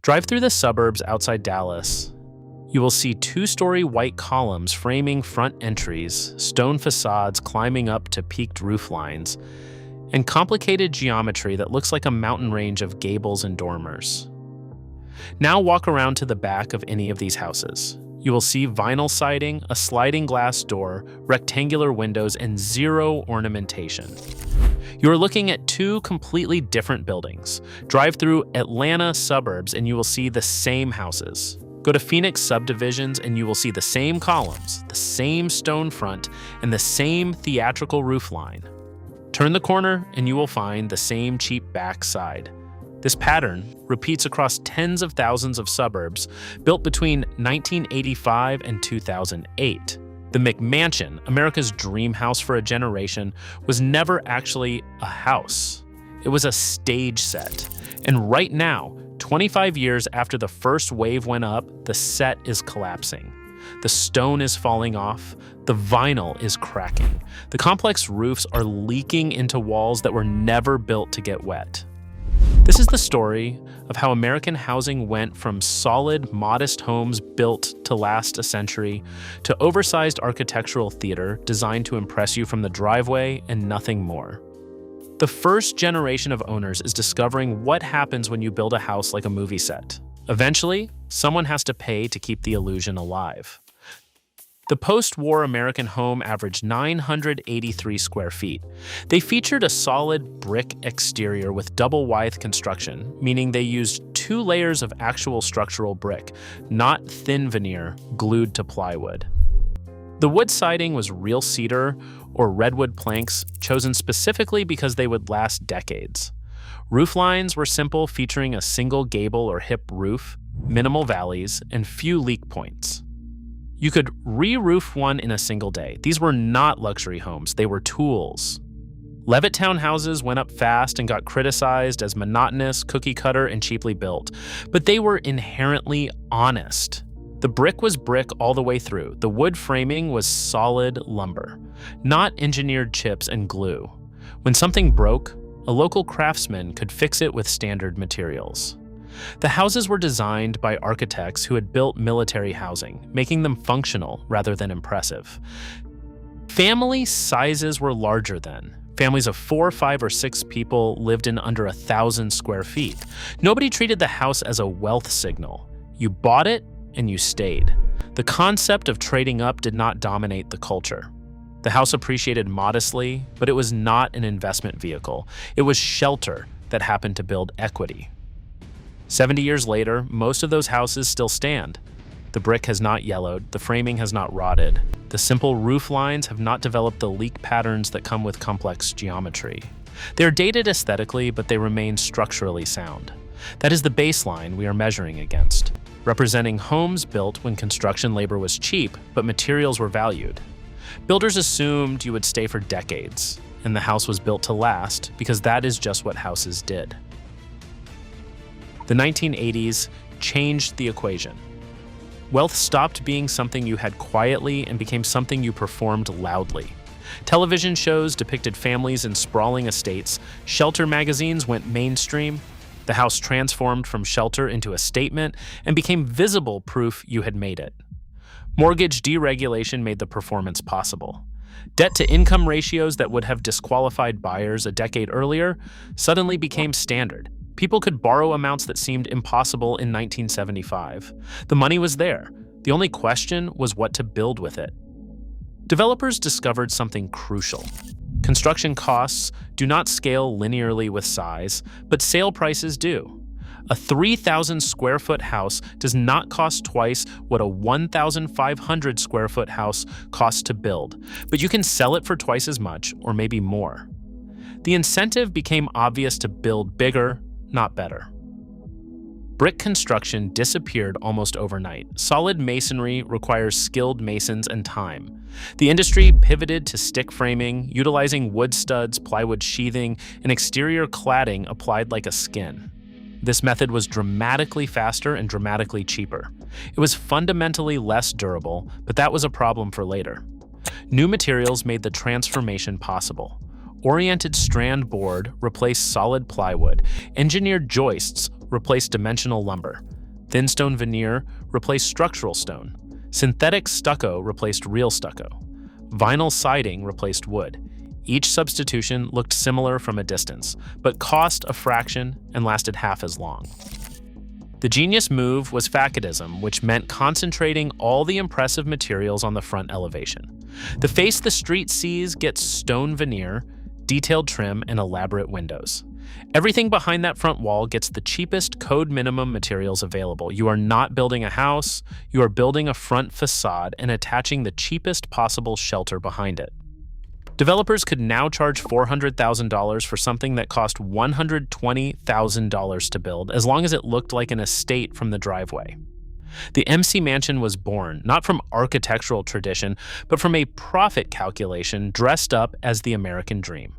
Drive through the suburbs outside Dallas. You will see two-story white columns framing front entries, stone facades climbing up to peaked roof lines, and complicated geometry that looks like a mountain range of gables and dormers. Now walk around to the back of any of these houses. You will see vinyl siding, a sliding glass door, rectangular windows, and zero ornamentation. You are looking at two completely different buildings. Drive through Atlanta suburbs and you will see the same houses. Go to Phoenix subdivisions and you will see the same columns, the same stone front, and the same theatrical roofline. Turn the corner and you will find the same cheap back side. This pattern repeats across tens of thousands of suburbs built between 1985 and 2008. The McMansion, America's dream house for a generation, was never actually a house. It was a stage set. And right now, 25 years after the first wave went up, the set is collapsing. The stone is falling off. The vinyl is cracking. The complex roofs are leaking into walls that were never built to get wet. This is the story of how American housing went from solid, modest homes built to last a century to oversized architectural theater designed to impress you from the driveway and nothing more. The first generation of owners is discovering what happens when you build a house like a movie set. Eventually, someone has to pay to keep the illusion alive. The post-war American home averaged 983 square feet. They featured a solid brick exterior with double-wide construction, meaning they used 2 layers of actual structural brick, not thin veneer glued to plywood. The wood siding was real cedar or redwood planks chosen specifically because they would last decades. Roof lines were simple, featuring a single gable or hip roof, minimal valleys, and few leak points. You could re-roof one in a single day. These were not luxury homes, they were tools. Levittown houses went up fast and got criticized as monotonous, cookie-cutter, and cheaply built, but they were inherently honest. The brick was brick all the way through. The wood framing was solid lumber, not engineered chips and glue. When something broke, a local craftsman could fix it with standard materials. The houses were designed by architects who had built military housing, making them functional rather than impressive. Family sizes were larger then. Families of 4, 5, or 6 people lived in under 1,000 square feet. Nobody treated the house as a wealth signal. You bought it and you stayed. The concept of trading up did not dominate the culture. The house appreciated modestly, but it was not an investment vehicle. It was shelter that happened to build equity. 70 years later, most of those houses still stand. The brick has not yellowed, the framing has not rotted. The simple roof lines have not developed the leak patterns that come with complex geometry. They are dated aesthetically, but they remain structurally sound. That is the baseline we are measuring against, representing homes built when construction labor was cheap, but materials were valued. Builders assumed you would stay for decades, and the house was built to last because that is just what houses did. The 1980s changed the equation. Wealth stopped being something you had quietly and became something you performed loudly. Television shows depicted families in sprawling estates. Shelter magazines went mainstream. The house transformed from shelter into a statement and became visible proof you had made it. Mortgage deregulation made the performance possible. Debt-to-income ratios that would have disqualified buyers a decade earlier suddenly became standard. People could borrow amounts that seemed impossible in 1975. The money was there. The only question was what to build with it. Developers discovered something crucial. Construction costs do not scale linearly with size, but sale prices do. A 3,000 square foot house does not cost twice what a 1,500 square foot house costs to build, but you can sell it for twice as much, or maybe more. The incentive became obvious to build bigger, not better. Brick construction disappeared almost overnight. Solid masonry requires skilled masons and time. The industry pivoted to stick framing, utilizing wood studs, plywood sheathing, and exterior cladding applied like a skin. This method was dramatically faster and dramatically cheaper. It was fundamentally less durable, but that was a problem for later. New materials made the transformation possible. Oriented strand board replaced solid plywood. Engineered joists replaced dimensional lumber. Thin stone veneer replaced structural stone. Synthetic stucco replaced real stucco. Vinyl siding replaced wood. Each substitution looked similar from a distance, but cost a fraction and lasted half as long. The genius move was facadism, which meant concentrating all the impressive materials on the front elevation. The face the street sees gets stone veneer, detailed trim, and elaborate windows. Everything behind that front wall gets the cheapest code minimum materials available. You are not building a house, you are building a front facade and attaching the cheapest possible shelter behind it. Developers could now charge $400,000 for something that cost $120,000 to build, as long as it looked like an estate from the driveway. The McMansion was born, not from architectural tradition, but from a profit calculation dressed up as the American dream.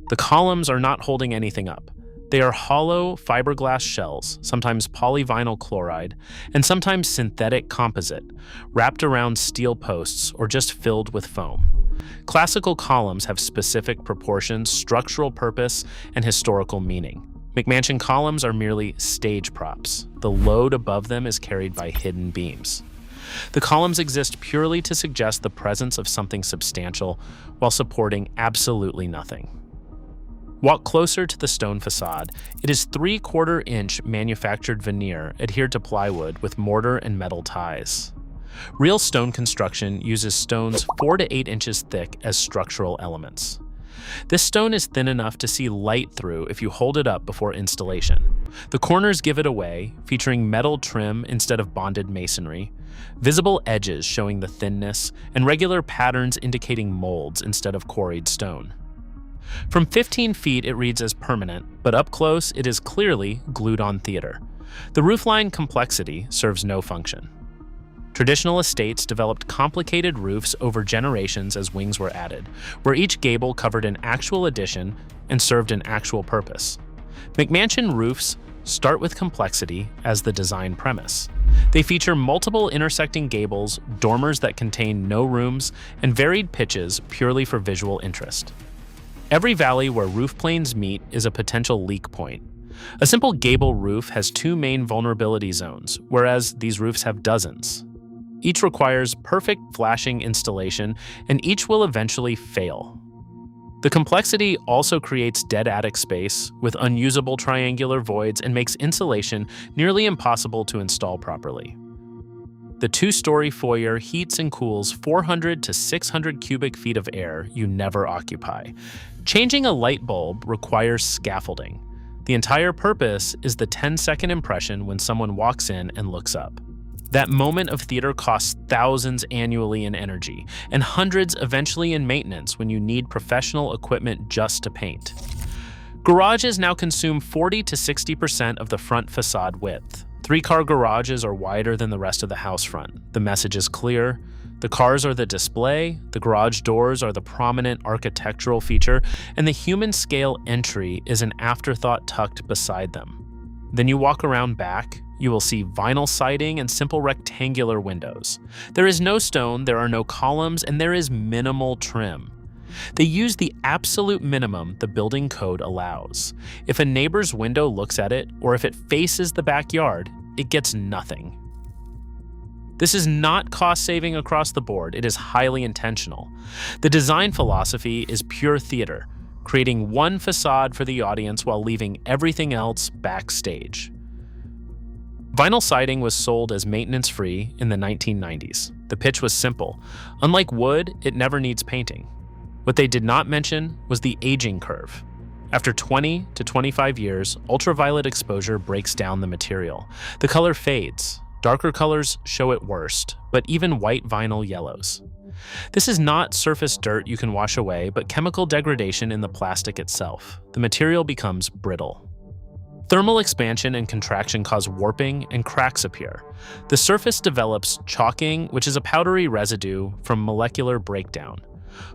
The columns are not holding anything up. They are hollow fiberglass shells, sometimes polyvinyl chloride, and sometimes synthetic composite, wrapped around steel posts or just filled with foam. Classical columns have specific proportions, structural purpose, and historical meaning. McMansion columns are merely stage props. The load above them is carried by hidden beams. The columns exist purely to suggest the presence of something substantial while supporting absolutely nothing. Walk closer to the stone facade. It is 3/4 inch manufactured veneer adhered to plywood with mortar and metal ties. Real stone construction uses stones 4 to 8 inches thick as structural elements. This stone is thin enough to see light through if you hold it up before installation. The corners give it away, featuring metal trim instead of bonded masonry, visible edges showing the thinness, and regular patterns indicating molds instead of quarried stone. From 15 feet, it reads as permanent, but up close, it is clearly glued-on theater. The roofline complexity serves no function. Traditional estates developed complicated roofs over generations as wings were added, where each gable covered an actual addition and served an actual purpose. McMansion roofs start with complexity as the design premise. They feature multiple intersecting gables, dormers that contain no rooms, and varied pitches purely for visual interest. Every valley where roof planes meet is a potential leak point. A simple gable roof has 2 main vulnerability zones, whereas these roofs have dozens. Each requires perfect flashing installation, and each will eventually fail. The complexity also creates dead attic space with unusable triangular voids and makes insulation nearly impossible to install properly. The 2-story foyer heats and cools 400 to 600 cubic feet of air you never occupy. Changing a light bulb requires scaffolding. The entire purpose is the 10-second impression when someone walks in and looks up. That moment of theater costs thousands annually in energy, and hundreds eventually in maintenance when you need professional equipment just to paint. Garages now consume 40 to 60% of the front facade width. 3-car garages are wider than the rest of the house front. The message is clear. The cars are the display, the garage doors are the prominent architectural feature, and the human-scale entry is an afterthought tucked beside them. Then you walk around back, you will see vinyl siding and simple rectangular windows. There is no stone, there are no columns, and there is minimal trim. They use the absolute minimum the building code allows. If a neighbor's window looks at it, or if it faces the backyard, it gets nothing. This is not cost-saving across the board, it is highly intentional. The design philosophy is pure theater, creating one facade for the audience while leaving everything else backstage. Vinyl siding was sold as maintenance-free in the 1990s. The pitch was simple. Unlike wood, it never needs painting. What they did not mention was the aging curve. After 20 to 25 years, ultraviolet exposure breaks down the material. The color fades. Darker colors show it worst, but even white vinyl yellows. This is not surface dirt you can wash away, but chemical degradation in the plastic itself. The material becomes brittle. Thermal expansion and contraction cause warping and cracks appear. The surface develops chalking, which is a powdery residue from molecular breakdown.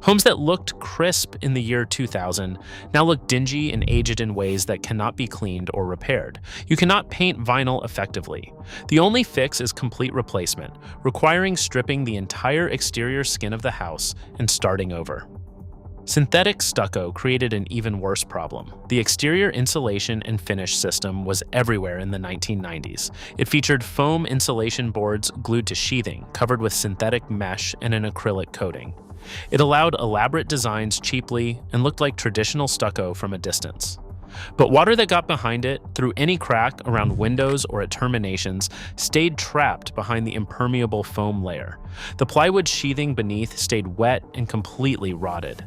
Homes that looked crisp in the year 2000 now look dingy and aged in ways that cannot be cleaned or repaired. You cannot paint vinyl effectively. The only fix is complete replacement, requiring stripping the entire exterior skin of the house and starting over. Synthetic stucco created an even worse problem. The exterior insulation and finish system was everywhere in the 1990s. It featured foam insulation boards glued to sheathing, covered with synthetic mesh and an acrylic coating. It allowed elaborate designs cheaply and looked like traditional stucco from a distance. But water that got behind it, through any crack around windows or at terminations, stayed trapped behind the impermeable foam layer. The plywood sheathing beneath stayed wet and completely rotted.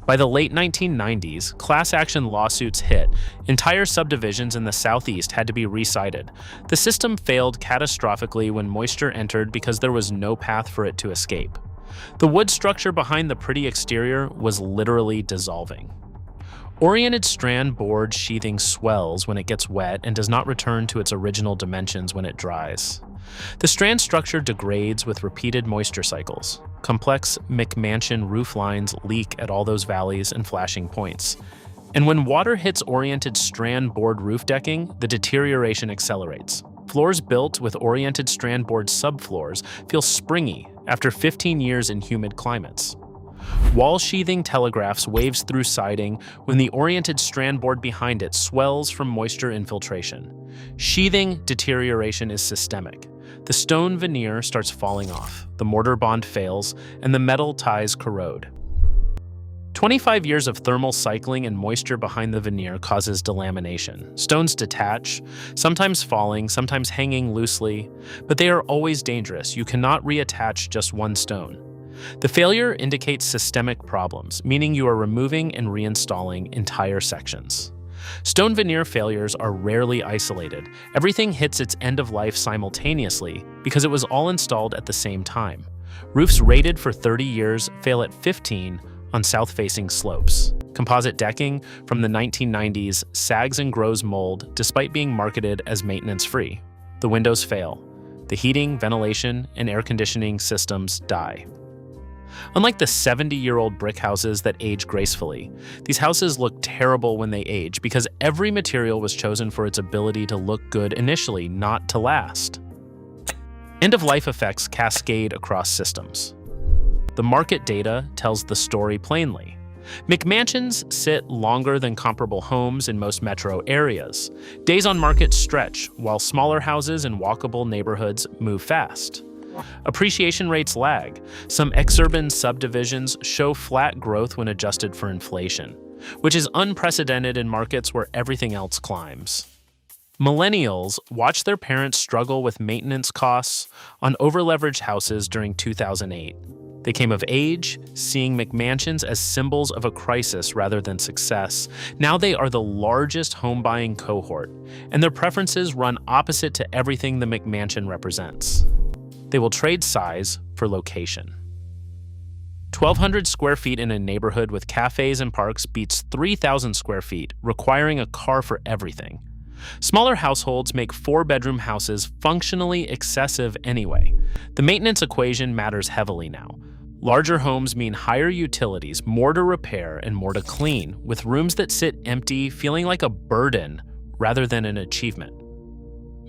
By the late 1990s, class action lawsuits hit. Entire subdivisions in the southeast had to be resited. The system failed catastrophically when moisture entered because there was no path for it to escape. The wood structure behind the pretty exterior was literally dissolving. Oriented strand board sheathing swells when it gets wet and does not return to its original dimensions when it dries. The strand structure degrades with repeated moisture cycles. Complex McMansion roof lines leak at all those valleys and flashing points. And when water hits oriented strand board roof decking, the deterioration accelerates. Floors built with oriented strand board subfloors feel springy after 15 years in humid climates. Wall sheathing telegraphs waves through siding when the oriented strand board behind it swells from moisture infiltration. Sheathing deterioration is systemic. The stone veneer starts falling off, the mortar bond fails, and the metal ties corrode. 25 years of thermal cycling and moisture behind the veneer causes delamination. Stones detach, sometimes falling, sometimes hanging loosely, but they are always dangerous. You cannot reattach just one stone. The failure indicates systemic problems, meaning you are removing and reinstalling entire sections. Stone veneer failures are rarely isolated. Everything hits its end of life simultaneously because it was all installed at the same time. Roofs rated for 30 years fail at 15 on south-facing slopes. Composite decking from the 1990s sags and grows mold despite being marketed as maintenance-free. The windows fail. The heating, ventilation, and air conditioning systems die. Unlike the 70-year-old brick houses that age gracefully, these houses look terrible when they age because every material was chosen for its ability to look good initially, not to last. End-of-life effects cascade across systems. The market data tells the story plainly. McMansions sit longer than comparable homes in most metro areas. Days on market stretch, while smaller houses in walkable neighborhoods move fast. Appreciation rates lag. Some exurban subdivisions show flat growth when adjusted for inflation, which is unprecedented in markets where everything else climbs. Millennials watch their parents struggle with maintenance costs on overleveraged houses during 2008. They came of age, seeing McMansions as symbols of a crisis rather than success. Now they are the largest home-buying cohort, and their preferences run opposite to everything the McMansion represents. They will trade size for location. 1,200 square feet in a neighborhood with cafes and parks beats 3,000 square feet, requiring a car for everything. Smaller households make four-bedroom houses functionally excessive anyway. The maintenance equation matters heavily now. Larger homes mean higher utilities, more to repair, and more to clean, with rooms that sit empty feeling like a burden rather than an achievement.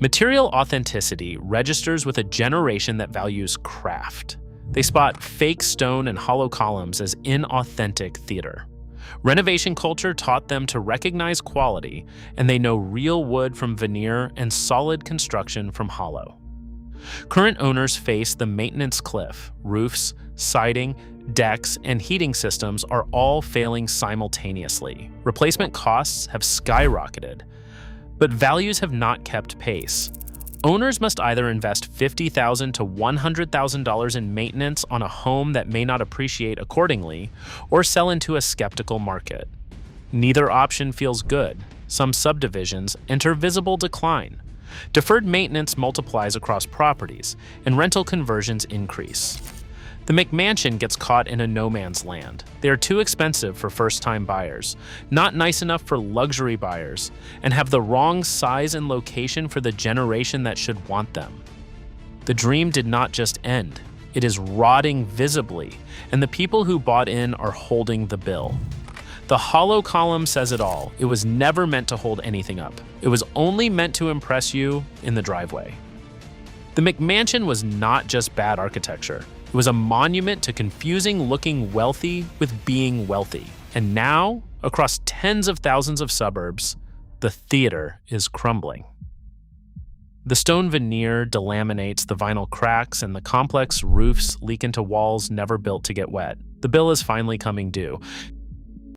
Material authenticity registers with a generation that values craft. They spot fake stone and hollow columns as inauthentic theater. Renovation culture taught them to recognize quality, and they know real wood from veneer and solid construction from hollow. Current owners face the maintenance cliff. Roofs, siding, decks, and heating systems are all failing simultaneously. Replacement costs have skyrocketed, but values have not kept pace. Owners must either invest $50,000 to $100,000 in maintenance on a home that may not appreciate accordingly, or sell into a skeptical market. Neither option feels good. Some subdivisions enter visible decline. Deferred maintenance multiplies across properties, and rental conversions increase. The McMansion gets caught in a no-man's land. They are too expensive for first-time buyers, not nice enough for luxury buyers, and have the wrong size and location for the generation that should want them. The dream did not just end. It is rotting visibly, and the people who bought in are holding the bill. The hollow column says it all. It was never meant to hold anything up. It was only meant to impress you in the driveway. The McMansion was not just bad architecture. It It was a monument to confusing looking wealthy with being wealthy. And now, across tens of thousands of suburbs, the theater is crumbling. The stone veneer delaminates, the vinyl cracks, and the complex roofs leak into walls never built to get wet. The bill is finally coming due.